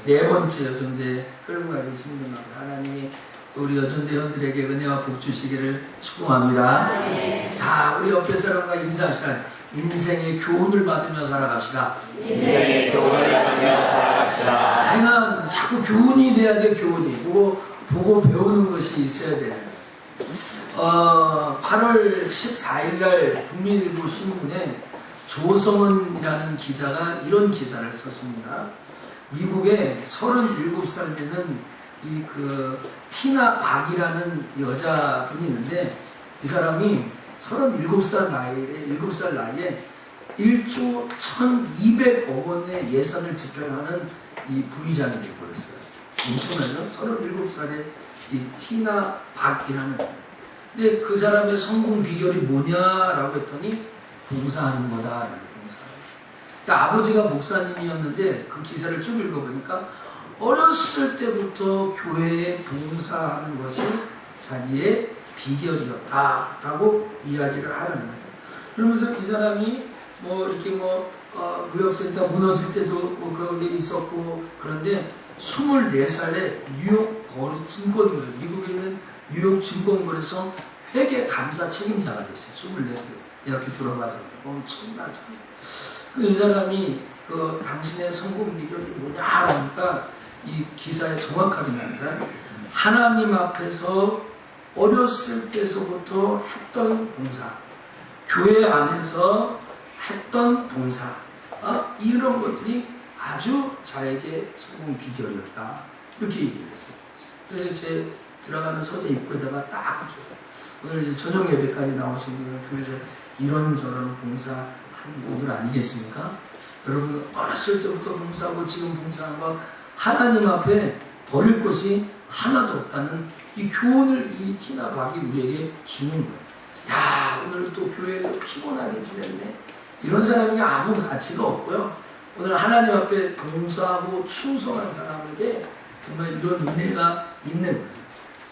네 번째 여전대 끌고 가기 힘든 마음. 하나님이 또 우리 여전대원들에게 은혜와 복 주시기를 축복합니다. 네. 자, 우리 옆에 사람과 인사합시다. 인생의 교훈을 받으며 살아갑시다. 인생의 교훈을 받으며 살아갑시다. 다양한 자꾸 교훈이 돼야 돼. 교훈이 보고 배우는 것이 있어야 돼요. 8월 14일 날 국민일보 신문에 조성은이라는 기자가 이런 기사를 썼습니다. 미국에 37살 되는 티나 박이라는 여자분이 있는데, 이 사람이 37살 나이에 1조 1200억 원의 예산을 집행하는 이 부의장이 되어버렸어요. 엄청나죠? 37살의 이 티나 박이라는. 근데 그 사람의 성공 비결이 뭐냐라고 했더니 봉사하는 거다. 봉사. 그러니까 아버지가 목사님이었는데 그 기사를 쭉 읽어보니까 어렸을 때부터 교회에 봉사하는 것이 자기의 비결이었다라고 이야기를 하는 거예요. 그러면서 이 사람이 무역센터 무너질 때도 거기 있었고, 그런데 24살에 뉴욕 증권거래, 미국에 있는 뉴욕 증권거래소 회계 감사 책임자가 됐어요. 24살. 대학교 졸업하잖아요. 엄청나죠. 이 사람이 당신의 성공 비결이 뭐냐 하니까 이 기사에 정확하게 나옵니다. 하나님 앞에서 어렸을 때서부터 했던 봉사, 교회 안에서 했던 봉사, 이런 것들이 아주 자에게 성공 비결이었다. 이렇게 얘기를 했어요. 그래서 제 들어가는 서재 입구에다가 딱 붙여요. 오늘 이제 저녁 예배까지 나오신 분은 교회에서 이런저런 봉사한 분들 아니겠습니까? 여러분 어렸을 때부터 봉사하고 지금 봉사한 거 하나님 앞에 버릴 것이 하나도 없다는 이 교훈을 이 티나 박이 우리에게 주는 거예요. 야, 오늘 또 교회에서 피곤하게 지냈네. 이런 사람이 아무 가치가 없고요. 오늘 하나님 앞에 봉사하고 충성한 사람에게 정말 이런 은혜가 있는 거예요.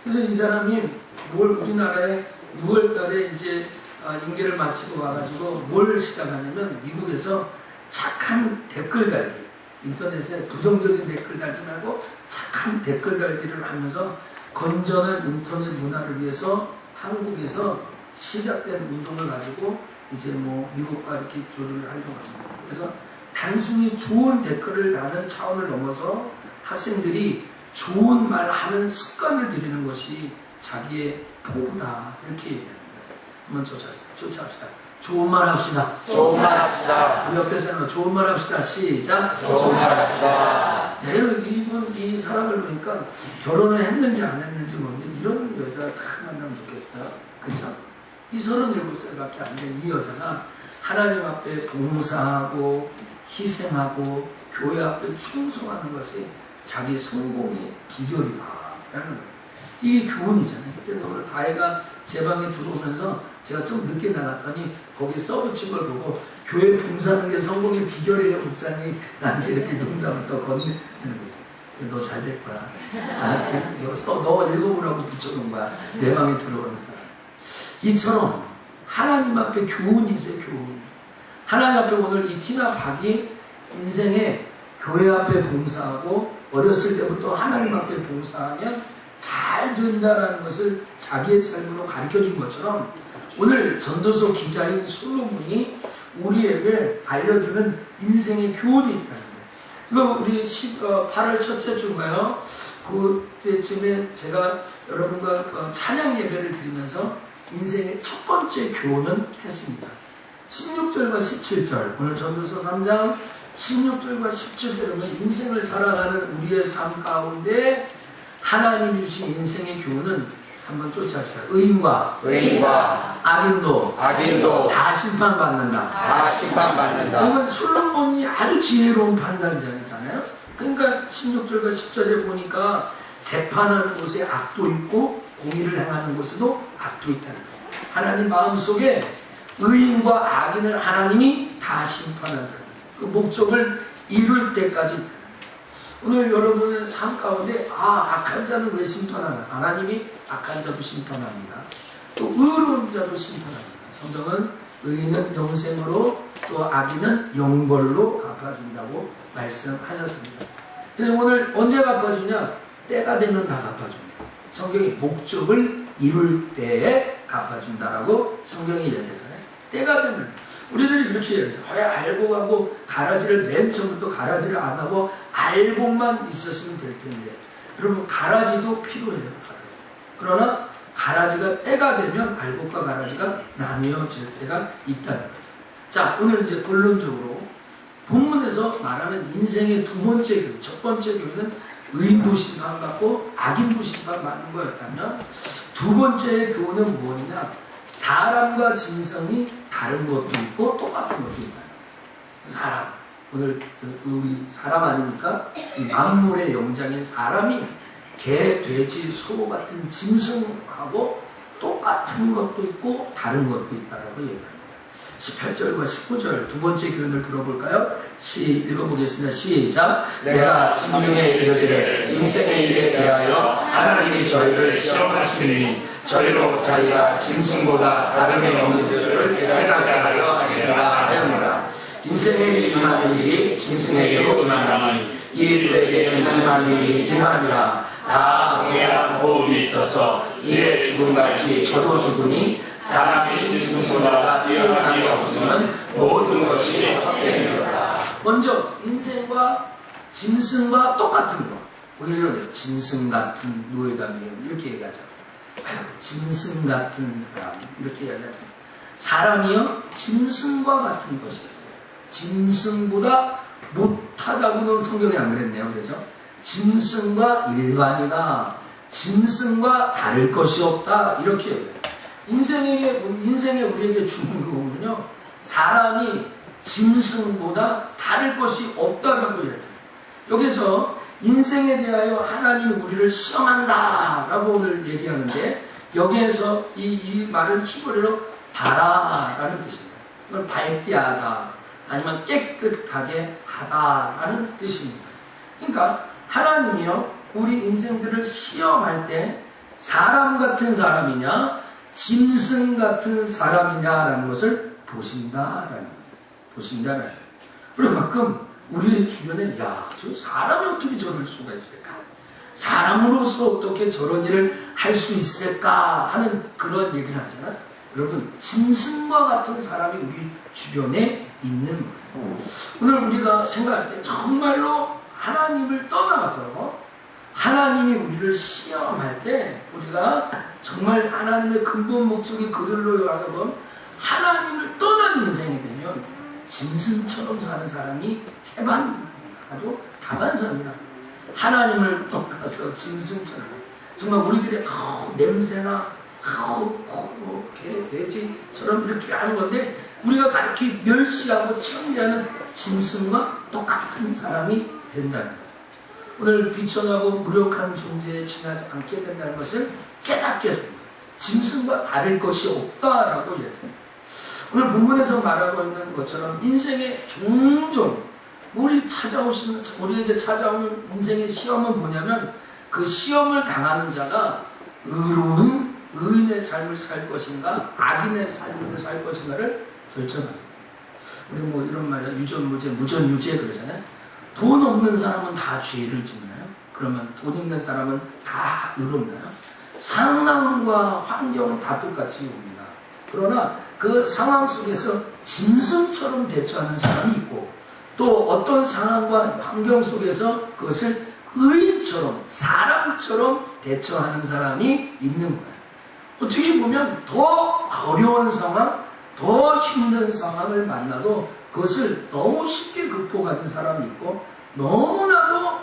그래서 이 사람이 우리나라에 6월 달에 이제 임기를 마치고 와가지고 뭘 시작하냐면, 미국에서 착한 댓글 달기, 인터넷에 부정적인 댓글 달지 말고 착한 댓글 달기를 하면서 건전한 인터넷 문화를 위해서 한국에서 시작된 운동을 가지고 이제 미국과 이렇게 조율을 하려고 합니다. 그래서 단순히 좋은 댓글을 다는 차원을 넘어서 학생들이 좋은 말 하는 습관을 들이는 것이 자기의 포부다. 이렇게 얘기합니다. 한번 쫓아합시다. 좋은 말 합시다. 좋은 말 합시다. 우리 옆에서는 좋은 말 합시다. 시작. 좋은 말 합시다. 이 사람을 보니까 결혼을 했는지 안 했는지 모르는데 이런 여자 딱 만나면 좋겠어요. 그쵸? 이 37살밖에 안 된 이 여자가 하나님 앞에 봉사하고 희생하고 교회 앞에 충성하는 것이 자기 성공의 비결이다라는 거예요. 이게 교훈이잖아요. 그래서 오늘 다혜가 제 방에 들어오면서 제가 좀 늦게 나갔더니 거기 써붙인 걸 보고 교회 봉사하는 게 성공의 비결이에요, 목사님. 나한테 이렇게 농담을 또 건네는 거죠. 너 잘 될 거야. 알았지? 너 읽어보라고 붙여놓은 거야. 내 방에 들어오는 사람. 이처럼 하나님 앞에 교훈이 있어요, 교훈. 하나님 앞에 오늘 이 티나 박이 인생에 교회 앞에 봉사하고 어렸을 때부터 하나님 앞에 봉사하면 잘 된다라는 것을 자기의 삶으로 가르쳐준 것처럼, 오늘 전도서 기자인 솔로몬이 우리에게 알려주는 인생의 교훈이 있다는 거예요. 이거 우리 8월 첫째 주인가요? 그때쯤에 제가 여러분과 찬양 예배를 드리면서 인생의 첫 번째 교훈은 했습니다. 16절과 17절, 오늘 전도서 3장 16절과 17절은 인생을 살아가는 우리의 삶 가운데 하나님이 주신 인생의 교훈은 한번 쫓아합시다. 의인과 악인도 다 심판받는다. 다 심판받는다. 그러면 솔로몬이 아주 지혜로운 판단자잖아요. 그러니까 16절과 10절에 보니까 재판하는 곳에 악도 있고 공의를 행하는 곳에도 악도 있다는 거예요. 하나님 마음속에 의인과 악인을 하나님이 다 심판한다. 그 목적을 이룰 때까지. 오늘 여러분의 삶 가운데 악한 자는 왜 심판하나? 하나님이 악한 자도 심판합니다. 또 의로운 자도 심판합니다. 성경은 의인은 영생으로 또 악인은 영벌로 갚아준다고 말씀하셨습니다. 그래서 오늘 언제 갚아주냐? 때가 되면 다 갚아줍니다. 성경이 목적을 이룰 때에 갚아준다라고 성경이 얘기하잖아요. 때가 되면. 우리들이 이렇게 얘기하죠. 왜 알고 가고 가라지를 맨 처음부터 가라지를 안 하고 알고만 있었으면 될 텐데. 여러분 가라지도 필요해요. 가라지. 그러나 가라지가 때가 되면 알곡과 가라지가 나뉘어질 때가 있다는 거죠. 자, 오늘 이제 본론적으로 본문에서 말하는 인생의 두 번째 교훈, 첫 번째 교훈은 의인도신만 갖고 악인도신만 맞는 거였다면 두 번째 교훈은 뭐냐? 사람과 짐승이 다른 것도 있고 똑같은 것도 있다. 사람, 오늘 우리 사람 아닙니까? 이 만물의 영장인 사람이 개, 돼지, 소 같은 짐승하고 똑같은 것도 있고 다른 것도 있다라고 얘기합니다. 18절과 19절 두 번째 교훈을 들어볼까요? 읽어보겠습니다. 시작. 내가 심중에 이르기를 인생의 일에 대하여 하나님이 저희를 시험하시니 저희로 자기가 짐승보다 다름이 없는 줄을 깨닫게 하려 하시리라 하였노라. 인생에게 임하는 일이 짐승에게로 임하니 이들에게는 임하는 일이 임하니라. 다 무해한 호흡이 있어서 이에 죽음같이 저도 죽으니 사람이 짐승보다 뛰어난 게 없으면 모든 것이 헛되리로다. 먼저 인생과 짐승과 똑같은 거. 오늘 이러죠. 짐승 같은 노예담이에요. 이렇게 얘기하죠. 짐승 같은 사람 이렇게 얘기하죠. 사람이요 짐승과 같은 것이 있어요. 짐승보다 못하다고는 성경이 안 그랬네요. 그렇죠? 짐승과 일반이다. 짐승과 다를 것이 없다. 이렇게 얘기해요. 인생에 우리에게 주는 거거든요. 사람이 짐승보다 다를 것이 없다라고 얘기해요. 여기서 인생에 대하여 하나님이 우리를 시험한다 라고 오늘 얘기하는데 여기에서 이 말은 히브리어로 바라라는 뜻입니다. 이걸 밝게 하다 아니면 깨끗하게 하다라는 뜻입니다. 그러니까 하나님이요 우리 인생들을 시험할 때 사람 같은 사람이냐 짐승 같은 사람이냐라는 것을 보신다라는 거예요. 보신다라는 거예요. 그리고 가끔 우리 주변에 저 사람이 어떻게 저럴 수가 있을까? 사람으로서 어떻게 저런 일을 할 수 있을까? 하는 그런 얘기를 하잖아요. 여러분 짐승과 같은 사람이 우리 주변에 있는 거예요. 오늘 우리가 생각할 때 정말로 하나님을 떠나서 하나님이 우리를 시험할 때 우리가 정말 하나님의 근본 목적이 그들로 하여금 하나님을 떠난 인생이 되면 짐승처럼 사는 사람이 아주 다반사입니다. 하나님을 떠나서 짐승처럼 정말 우리들의 냄새나 개, 돼지처럼 이렇게 하는 건데 우리가 그렇게 멸시하고 천대하는 짐승과 똑같은 사람이 된다는 거죠. 오늘 비천하고 무력한 존재에 지나지 않게 된다는 것을 깨닫게 됩니다. 짐승과 다를 것이 없다라고 얘기합니다. 오늘 본문에서 말하고 있는 것처럼 인생에 종종 우리에게 찾아오는 인생의 시험은 뭐냐면 그 시험을 당하는 자가 의로운 의인의 삶을 살 것인가 악인의 삶을 살 것인가를 결정합니다. 우리 뭐 이런 말이야 유전무죄 무전유죄 그러잖아요. 돈 없는 사람은 다 죄를 짓나요? 그러면 돈 있는 사람은 다 의롭나요? 상황과 환경은 다 똑같이 옵니다. 그러나 그 상황 속에서 짐승처럼 대처하는 사람이 있고 또 어떤 상황과 환경 속에서 그것을 의인처럼 사람처럼 대처하는 사람이 있는 거예요. 어떻게 보면 더 어려운 상황, 더 힘든 상황을 만나도 그것을 너무 쉽게 극복하는 사람이 있고 너무나도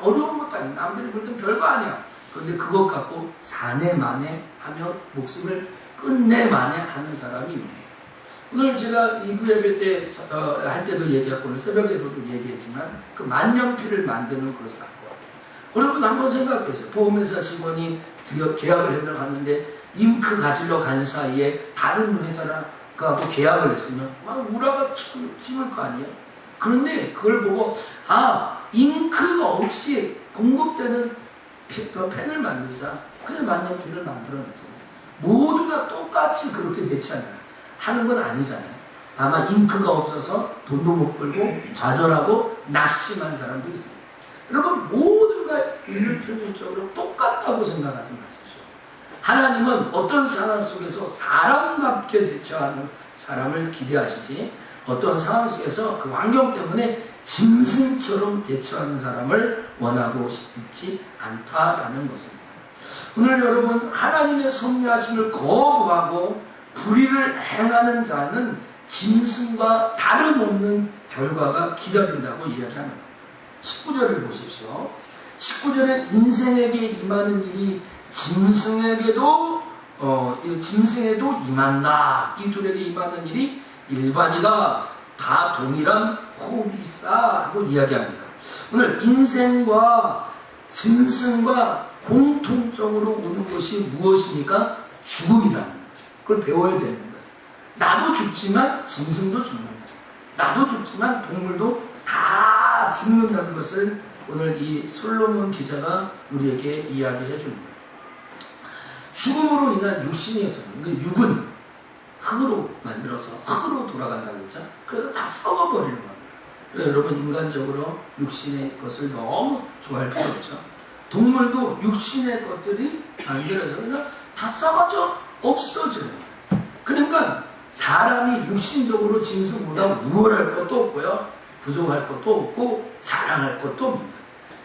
어려운 것도 아니야. 남들이 볼 땐 별거 아니야. 그런데 그것 갖고 사내만에 하며 목숨을 끝내만에 하는 사람이 있습니다. 오늘 제가 2부 예배 때 할 때도 얘기했고 오늘 새벽에도 얘기했지만 그 만년필을 만드는 것을 갖고 여러분 한번 생각해 보세요. 보험회사 직원이 계약을 해서 갔는데 잉크 가지러 간 사이에 다른 회사하고 계약을 했으면 막 우라가 치물 거 아니에요. 그런데 그걸 보고 잉크가 없이 공급되는 펜을 만들자. 그래서 만년필을 만들어냈잖아요. 모두 다 똑같이 그렇게 하는 건 아니잖아요. 다만 잉크가 없어서 돈도 못 벌고 좌절하고 낙심한 사람도 있습니다. 여러분 일률평균적으로 똑같다고 생각하지 마십시오. 하나님은 어떤 상황 속에서 사람답게 대처하는 사람을 기대하시지, 어떤 상황 속에서 그 환경 때문에 짐승처럼 대처하는 사람을 원하고 있지 않다라는 것입니다. 오늘 여러분, 하나님의 섭리하심을 거부하고 불의를 행하는 자는 짐승과 다름없는 결과가 기다린다고 이야기합니다. 19절을 보십시오. 19절에 인생에게 임하는 일이 짐승에게도 임한다. 이 둘에게 임하는 일이 일반이다. 다 동일한 호흡이 있다 하고 이야기합니다. 오늘 인생과 짐승과 공통적으로 오는 것이 무엇입니까? 죽음이라는 거예요. 그걸 배워야 되는 거예요. 나도 죽지만 짐승도 죽는다. 나도 죽지만 동물도 다 죽는다는 것을 오늘 이 솔로몬 기자가 우리에게 이야기해 줍니다. 죽음으로 인한 육신이 있었는데, 육은 흙으로 만들어서 흙으로 돌아간다고 했죠. 그래서 다 썩어버리는 겁니다. 여러분, 인간적으로 육신의 것을 너무 좋아할 필요 없죠. 동물도 육신의 것들이 만들어서 그냥 다 썩어져 없어지는 거예요. 그러니까 사람이 육신적으로 짐승보다 우월할 것도 없고요, 부족할 것도 없고 자랑할 것도 없습니다.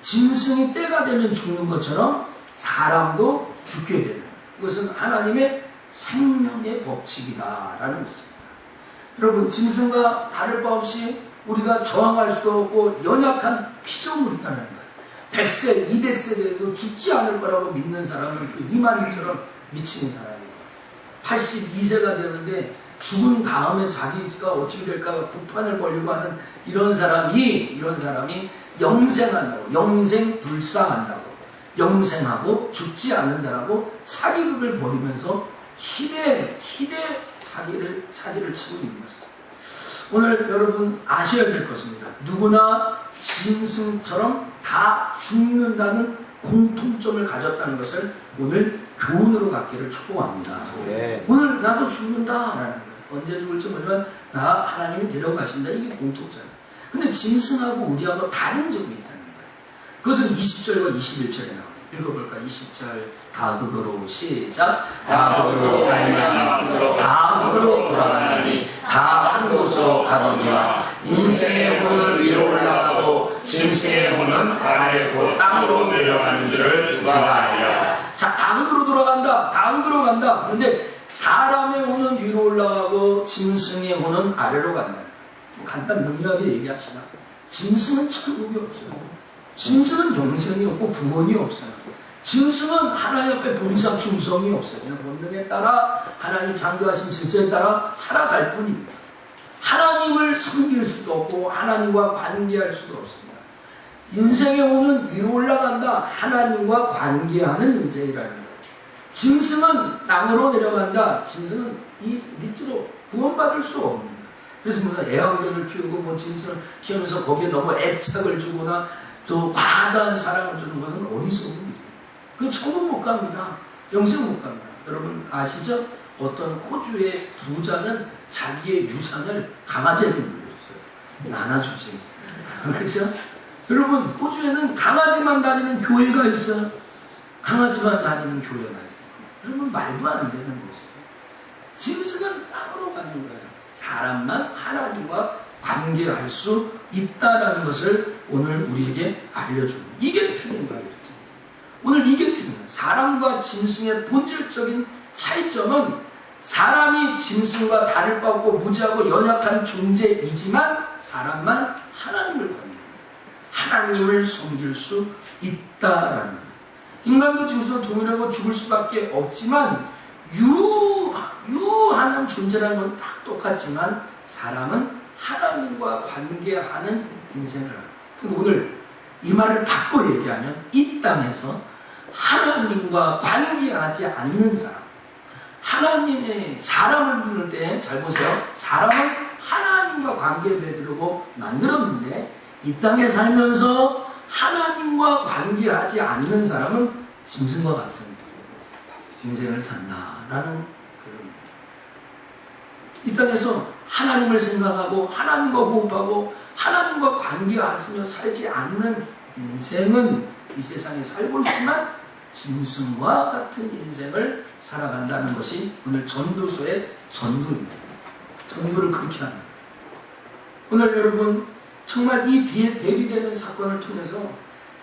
짐승이 때가 되면 죽는 것처럼 사람도 죽게 되는 거예요. 이것은 하나님의 생명의 법칙이다라는 것입니다. 여러분, 짐승과 다를 바 없이 우리가 저항할 수도 없고 연약한 피조물이 있다는 거예요. 100세, 200세 돼도 죽지 않을 거라고 믿는 사람은 그 이만희처럼 미치는 사람이에요. 82세가 되는데 죽은 다음에 자기가 어떻게 될까 구판을 벌려고 하는 이런 사람이 영생한다고, 영생불상한다고, 영생하고 죽지 않는다라고 사기극을 벌이면서 희대 사기를 치고 있는 것이죠. 오늘 여러분 아셔야 될 것입니다. 누구나 짐승처럼 다 죽는다는 공통점을 가졌다는 것을 오늘 교훈으로 갖기를 축복합니다. 네. 오늘 나도 죽는다라는 거예요. 언제 죽을지 모르지만 나 하나님이 데려가신다. 이게 공통점이에요. 근데 짐승하고 우리하고 다른 점이 있다는 거예요. 그것은 20절과 21절에 나와요. 읽어볼까? 20절 다극으로 시작. 다극으로 말미암아 다극으로 돌아가나니 다 한 곳으로 가느니와 인생의 혼은 위로 올라가고 짐승의 혼은 아래 곧 땅으로 내려가는 줄을 누가 알랴. 자, 다극으로 돌아간다. 다극으로 간다. 그런데 사람의 혼은 위로 올라가고 짐승의 혼은 아래로 간다. 간단 명료하게 얘기합시다. 짐승은 천국이 없어요. 짐승은 영생이 없고 구원이 없어요. 짐승은 하나님 앞에 봉사 충성이 없어요. 그냥 본능에 따라 하나님이 창조하신 질서에 따라 살아갈 뿐입니다. 하나님을 섬길 수도 없고 하나님과 관계할 수도 없습니다. 인생의 혼은 위로 올라간다. 하나님과 관계하는 인생이라는 거예요. 짐승은 땅으로 내려간다. 짐승은 이 밑으로 구원받을 수 없습니다. 그래서 무슨 애완견을 키우고 뭐 짐승을 키우면서 거기에 너무 애착을 주거나 또 과다한 사랑을 주는 것은 어리석은 일이에요. 그건 천국 못 갑니다. 영생 못 갑니다. 여러분 아시죠? 어떤 호주의 부자는 자기의 유산을 강아지에게 물려줬어요. 나눠주지. 그렇죠? 여러분 호주에는 강아지만 다니는 교회가 있어요. 강아지만 다니는 교회가 있어요. 여러분 말도 안 되는 것이죠. 짐승은 땅으로 가는 거예요. 사람만 하나님과 관계할 수 있다라는 것을 오늘 우리에게 알려줍니다. 이게 틀린 거예요. 오늘 이게 틀립니다. 사람과 짐승의 본질적인 차이점은 사람이 짐승과 다를 바 없고 무지하고 연약한 존재이지만 사람만 하나님을 관계합니다. 하나님을 섬길 수 있다라는 거예요. 인간도 짐승도 동일하고 죽을 수밖에 없지만 유한한 존재라는 건 다 똑같지만 사람은 하나님과 관계하는 인생을 합니다. 그리고 오늘 이 말을 바꿔 얘기하면 이 땅에서 하나님과 관계하지 않는 사람, 하나님의 사람을 부를 때 잘 보세요. 사람은 하나님과 관계 맺으려고 만들었는데 이 땅에 살면서 하나님과 관계하지 않는 사람은 짐승과 같은 인생을 산다라는 그런, 이 땅에서 하나님을 생각하고 하나님과 호흡하고 하나님과 관계하시며 살지 않는 인생은 이 세상에 살고 있지만 짐승과 같은 인생을 살아간다는 것이 오늘 전도서의 전도입니다. 전도를 그렇게 하는 거예요. 오늘 여러분 정말 이 뒤에 대비되는 사건을 통해서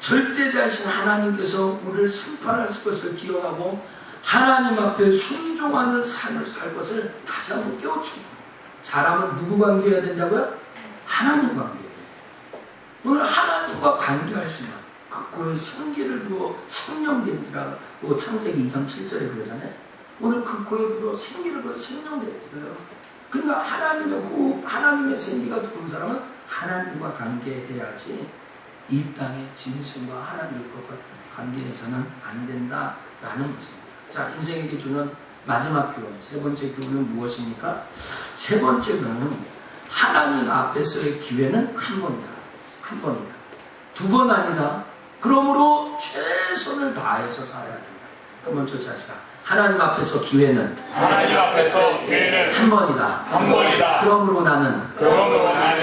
절대자이신 하나님께서 우리를 심판하실 것을 기억하고 하나님 앞에 순종하는 삶을 살 것을 다시 한번 깨우치고, 사람은 누구 관계해야 된다고요? 하나님 관계해야 돼요. 오늘 하나님과 관계할 수 있는 그의 생기를 부어 생명된지라고 창세기 2장 7절에 그러잖아요. 오늘 그 코에 불어 생기를 부어 생명됐어요. 그러니까 하나님의 호흡, 하나님의 생기가 부은 사람은 하나님과 관계해야지 이 땅의 짐승과 하나님의 것과 관계해서는 안 된다라는 것입니다. 자, 인생에게 주는 마지막 교훈, 세 번째 교훈은 무엇입니까? 세 번째 교훈은 하나님 앞에서의 기회는 한 번이다. 한 번이다. 두 번 아니다. 그러므로 최선을 다해서 살아야 된다. 한번 조치합시다. 하나님 앞에서 기회는 한 번이다. 한 번이다. 그러므로 나는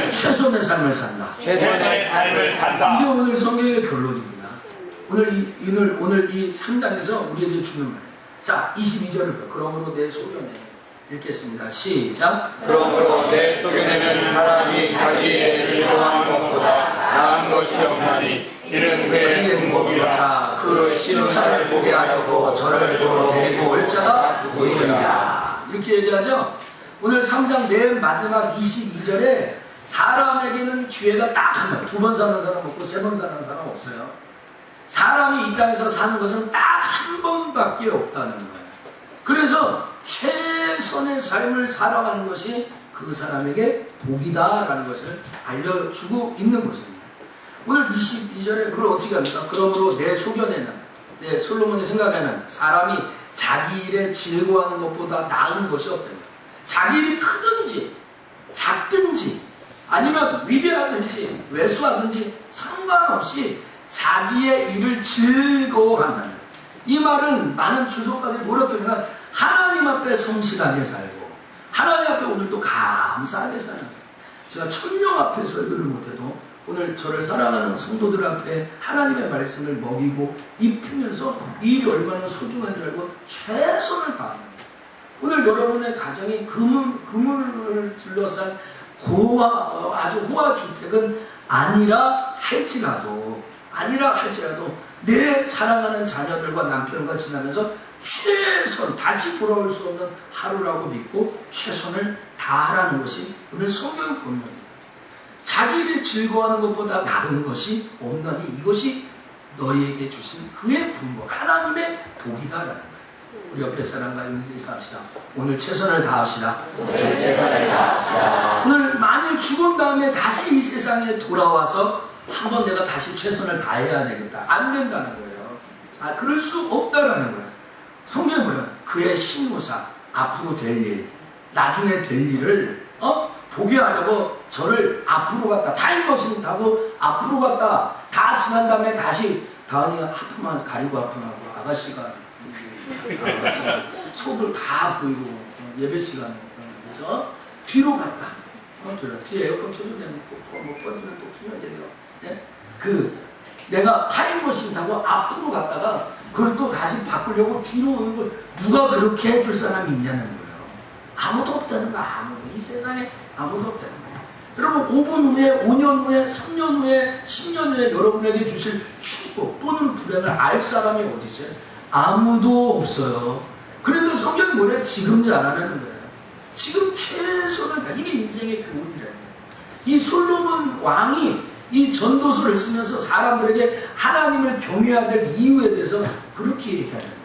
최선의 삶을 산다. 최선의 삶을 산다. 이게 오늘 성경의 결론입니다. 오늘 이 3장에서 우리에게 주는 말. 자, 22절을 그러므로 내 소견에 읽겠습니다. 시작. 그러므로 내 소견에는 사람이 자기의 즐거운 것보다 나은 것이 없나니 이는 그의 행복이라. 그 시험사를 보게 하려고 저를 보러 데리고 올 자가 누구이냐. 이렇게 얘기하죠. 오늘 3장 맨 마지막 22절에 사람에게는 기회가 딱 한 번, 두 번 사는 사람 없고 세 번 사는 사람 없어요. 사람이 이 땅에서 사는 것은 딱 한 번밖에 없다는 거예요. 그래서 최선의 삶을 살아가는 것이 그 사람에게 복이다라는 것을 알려주고 있는 것입니다. 오늘 22절에 그걸 어떻게 합니까? 그러므로 내 소견에는, 솔로몬의 생각에는 사람이 자기 일에 즐거워하는 것보다 나은 것이 없답니다. 자기 일이 크든지 작든지 아니면 위대하든지 왜소하든지 상관없이 자기의 일을 즐거워한다는, 이 말은 많은 주석가들이 뭐라고 하냐면 하나님 앞에 성실하게 살고 하나님 앞에 오늘도 감사하게 사는 거예요. 제가 1000명 앞에 설교를 못해도 오늘 저를 사랑하는 성도들 앞에 하나님의 말씀을 먹이고 입히면서 이 일이 얼마나 소중한 줄 알고 최선을 다하는 거예요. 오늘 여러분의 가정이 그물을 둘러싼 아주 호화주택은 아니라 할지라도 내 사랑하는 자녀들과 남편과 지나면서 최선, 다시 돌아올 수 없는 하루라고 믿고 최선을 다하라는 것이 오늘 성경의 본문입니다. 자기 일에 즐거워하는 것보다 나은 것이 없나니 이것이 너희에게 주신 그의 분복, 하나님의 복이다라는 거예요. 우리 옆에 사람과 인사합시다. 오늘 최선을 다합시다. 오늘 만일 죽은 다음에 다시 이 세상에 돌아와서 한번 내가 다시 최선을 다해야 되겠다, 안 된다는 거예요. 그럴 수 없다라는 거예요. 성경에 뭐예요? 그의 신무사, 앞으로 될 일, 나중에 될 일을 보게 하려고 저를 앞으로 갔다, 타임머신 타고 앞으로 갔다, 다 지난 다음에 다시 다은이가 하품만 가리고 하품하고 아가씨가 속을 다 보이고 예배 시간에 그래서 뒤로 갔다. 뒤에 에어컨 켜도 되는 뭐 퍼지면 또 키면 되죠. 내가 타임머신 타고 앞으로 갔다가 그걸 또 다시 바꾸려고 뒤로 오는 걸 누가 그렇게 해줄 사람이 있냐는 거예요. 아무도 없다는 거야. 이 세상에 아무도 없다는 거예요. 여러분 5분 후에, 5년 후에, 3년 후에, 10년 후에 여러분에게 주실 축복 또는 불행을 알 사람이 어디 있어요? 아무도 없어요. 그런데 성경이 뭐래? 지금 잘하는 거예요. 지금 최선을 다. 이게 인생의 교훈이라는 거예요. 이 솔로몬 왕이 이 전도서를 쓰면서 사람들에게 하나님을 경외해야 될 이유에 대해서 그렇게 얘기하는 거예요.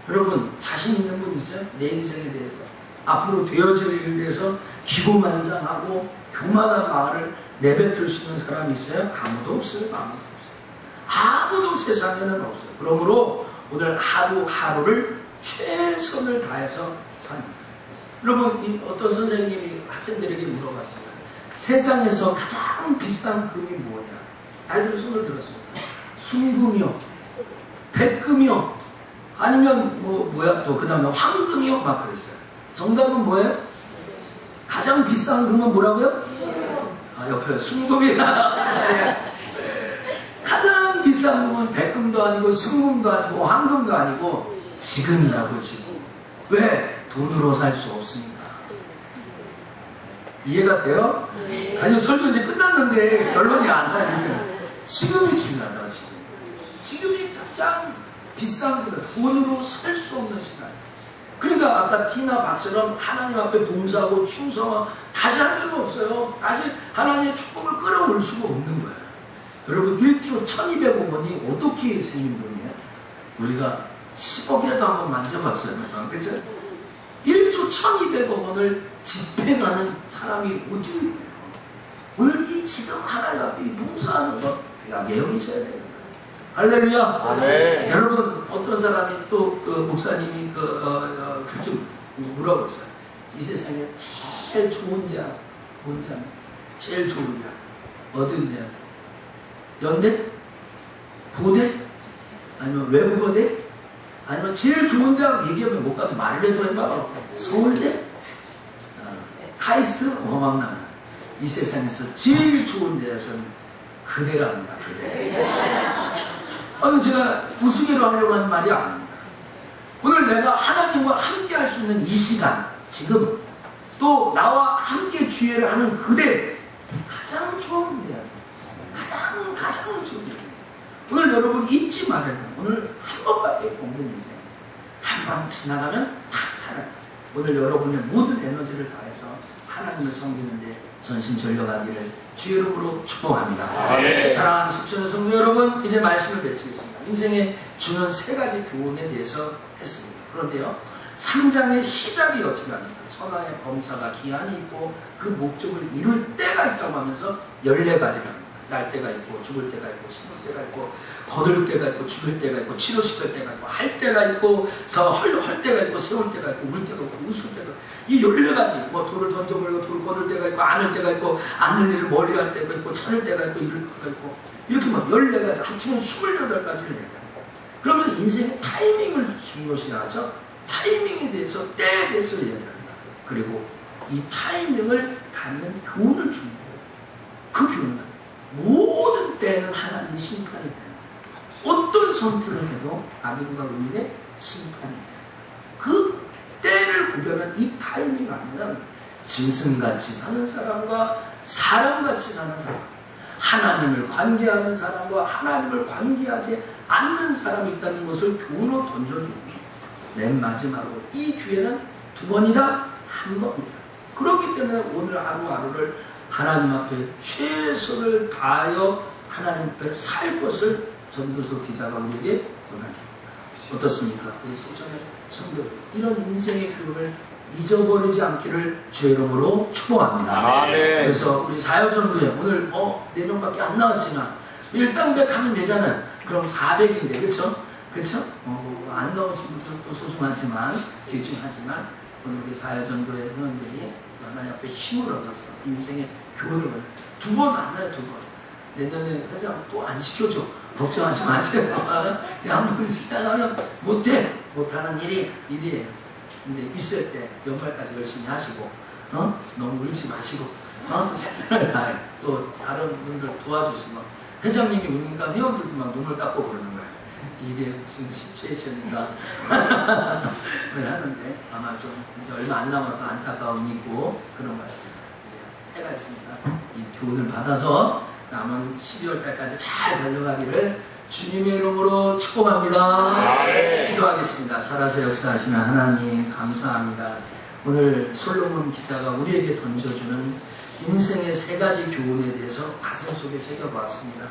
여러분 자신 있는 분 있어요? 내 인생에 대해서 앞으로 되어질 일에 대해서 기고만장하고 교만한 말을 내뱉을 수 있는 사람이 있어요? 아무도 없어요. 아무도 세상에는 없어요. 그러므로 오늘 하루하루를 최선을 다해서 사는 거예요. 여러분 어떤 선생님이 학생들에게 물어봤습니다. 세상에서 가장 비싼 금이 뭐냐? 아이들이 손을 들었습니다. 순금이요, 백금이요, 아니면 또 그 다음에 황금이요, 막 그랬어요. 정답은 뭐예요? 가장 비싼 금은 뭐라고요? 옆에 순금이야. 가장 비상금은 백금도 아니고 순금도 아니고 황금도 아니고 지금이라고 지금. 왜? 돈으로 살 수 없으니까. 이해가 돼요? 아니 설교 이제 끝났는데 결론이 안 나요. 지금이 중요하다. 지금이 가장 비싼 거예요. 돈으로 살 수 없는 시간. 그러니까 아까 티나 박처럼 하나님 앞에 봉사하고 충성하고 다시 할 수가 없어요. 다시 하나님의 축복을 끌어올 수가 없는 거예요. 여러분 1조 1200억 원이 어떻게 생긴 돈이에요? 우리가 10억이라도 한번 만져봤어요. 그렇죠? 1조 1200억 원을 집행하는 사람이 어떻게 돼요? 오늘 이 지금 하나님 앞에 봉사하는 거 귀하게 여기셔야 되는 거예요. 할렐루야. 아멘. 여러분 어떤 사람이 또 목사님이 그렇게 물어봤어요. 이 세상에 제일 좋은 대학 뭔지 아냐? 제일 좋은 대학 어떤 대학? 연대? 고대? 아니면 외국어대? 아니면 제일 좋은 대학 얘기하면 못 가도 말을 해도 해봐. 서울대? 카이스트? 막 나와. 이 세상에서 제일 좋은 대학은 그대랍니다. 그대. 아니 제가 우스개로 하려고 하는 말이 아닙니다. 오늘 내가 하나님과 함께 할 수 있는 이 시간, 지금 또 나와 함께 주의를 하는 그대 가장 좋은 대학. 가장 좋은 대학. 오늘 여러분 잊지 말아야 돼요. 오늘 한 번밖에 없는 인생. 한 번 지나가면 다 살아요. 오늘 여러분의 모든 에너지를 다해서 하나님을 섬기는데 전심전력하기를 주의 이름으로 축복합니다. 네. 사랑하는 숙주는 성도 여러분, 이제 말씀을 맺히겠습니다. 인생에 주는 세 가지 교훈에 대해서 했습니다. 그런데요, 3장의 시작이 어떻게 합니까? 천하의 범사가 기한이 있고 그 목적을 이룰 때가 있다고 하면서 14가지를 합니다. 날 때가 있고 죽을 때가 있고 심을 때가 있고 거둘 때가 있고 죽을 때가 있고 치료시킬 때가 있고 할 때가 있고 헐 때가 있고 세울 때가 있고 울 때가 있고 웃을 때가 있고 이 14가지 뭐 돌을 던져버리고 돌을 거둘 때가 있고 안을 때가 있고 안을 일을 멀리 할 때가 있고 찾을 때가 있고 이럴 때가 있고 이렇게 막 14가지 합치면 28가지를 얘기합니다. 그러면 인생의 타이밍을 중요시하죠. 타이밍에 대해서 때에 대해서 얘기합니다. 그리고 이 타이밍을 갖는 교훈을 주는 거예요. 그 교훈은 모든 때는 하나님의 심판이 되는 거예요. 어떤 선택을 해도 악인과 의인의 심판이 돼요. 그 때를 구별한 이 타이밍 안에는 짐승같이 사는 사람과 사람같이 사는 사람, 하나님을 관계하는 사람과 하나님을 관계하지 않는 사람이 있다는 것을 교훈으로 던져줍니다. 맨 마지막으로 이 기회는 2번이다, 1번이다. 그렇기 때문에 오늘 하루하루를 하나님 앞에 최선을 다하여 하나님 앞에 살 것을 전도서 기자가 우리에게 권합니다. 어떻습니까? 우리 소천의 성도 이런 인생의 교훈을 잊어버리지 않기를 주의 이름으로 축복합니다. 아멘. 그래서 우리 사역전도에 오늘 4명밖에 안 나왔지만 일당백 하면 되잖아요. 그럼 400인데 그쵸? 그쵸? 안 나오신 분들은 또 소중하지만 귀중하지만 오늘 우리 사역전도의 회원들이 하나님 앞에 힘을 얻어서 인생의 교훈을 얻어요. 2번 안 나요. 2번. 내년에 회장 또 안 시켜줘. 걱정하지 마세요. 한번 시작하면 못하는 일이에요. 근데 있을 때 연말까지 열심히 하시고 너무 울지 마시고 최선을 다해 또 다른 분들 도와주시고 회장님이 우니까 회원들도 막 눈물 닦고 그러는 거예요. 이게 무슨 시츄에이션인가 하는데 아마 좀 이제 얼마 안 남아서 안타까움이 있고 그런 말씀 이제 때가 있습니다. 이 교훈을 받아서 남은 12월 달까지 잘 달려가기를 주님의 이름으로 축복합니다. 기도하겠습니다. 살아서 역사하시는 하나님 감사합니다. 오늘 솔로몬 기자가 우리에게 던져주는 인생의 3가지 교훈에 대해서 가슴속에 새겨보았습니다.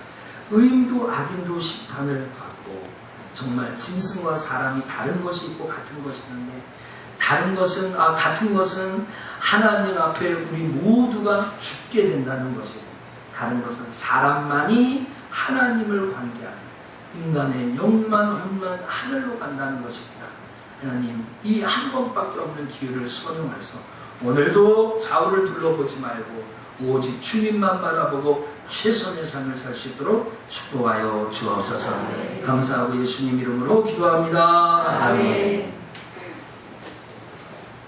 의인도 악인도 심판을 받고 정말 짐승과 사람이 다른 것이 있고 같은 것이 있는데 같은 것은 하나님 앞에 우리 모두가 죽게 된다는 것이고 다른 것은 사람만이 하나님을 관계하는 인간의 영만 혼만 하늘로 간다는 것입니다. 하나님 이 한 번밖에 없는 기회를 선용해서 오늘도 좌우를 둘러보지 말고 오직 주님만 바라보고 최선의 삶을 살 수 있도록 축복하여 주옵소서. 감사하고 예수님 이름으로 기도합니다. 아멘.